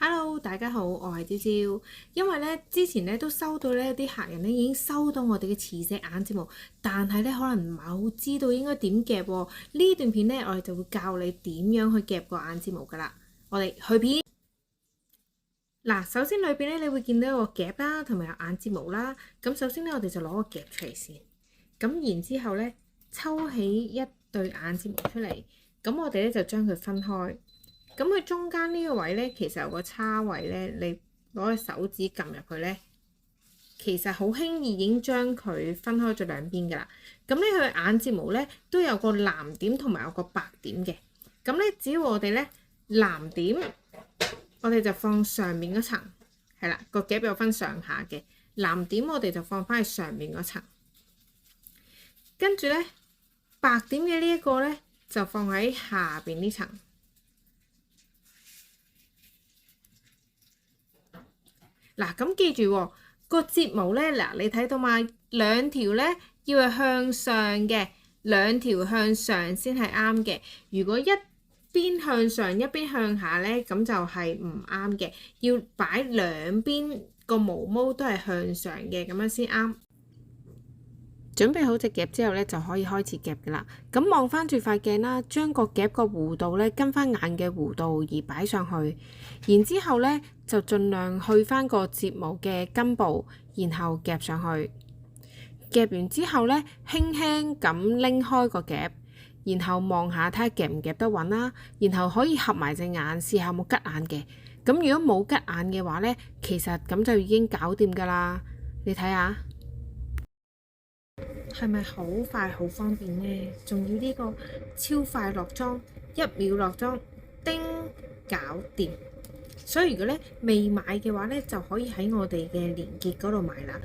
Hello，大家好，我係朝朝。因為咧之前咧都收到咧啲客人咧已經收到我哋嘅磁石眼睫毛，但係咧可能唔係好知道應該點夾喎。呢段片咧我哋就會教你點樣去夾個眼睫毛噶啦。我哋去片嗱，首先裏邊咧你會見到一個夾啦，同埋有眼睫毛啦。咁首先咧我哋就攞個夾出嚟先，咁然之後咧抽起一對眼睫毛出嚟，咁我哋咧就將佢分開。咁佢中間呢個位咧，其實有個叉位咧，你攞個手指撳入去咧，其實好輕易已經將佢分開咗兩邊噶啦。咁咧佢眼睫毛咧都有個藍點同埋有個白點嘅。咁咧只要我哋咧藍點，我哋就放上面嗰層，係啦，個夾有分上下嘅。藍點我哋就放翻去上面嗰層，跟住咧白點嘅呢一個咧就放喺下邊呢層。嗱，咁記住喎，個睫毛咧，嗱你睇到嘛？兩條咧要係向上嘅，兩條向上先係啱嘅。如果一邊向上一邊向下咧，咁就係唔啱嘅。要擺兩邊個毛毛都係向上嘅，咁樣先啱。準備好隻夾之後咧，就可以開始夾㗎啦。咁望翻住塊鏡啦，將個夾個弧度咧跟翻眼嘅弧度而擺上去，然之後咧就盡量去翻個睫毛嘅根部，然後夾上去。夾完之後咧，輕輕咁拎開個夾，然後望下睇下夾唔夾得穩啦。然後可以合埋隻眼試下有冇吉眼嘅。咁如果冇吉眼嘅話咧，其實咁就已經搞掂㗎啦。你睇下。係咪好快好方便呢？仲要呢個超快落妝，1秒落妝，叮，搞掂。所以如果咧未買嘅話咧，就可以喺我哋嘅連結嗰度買啦。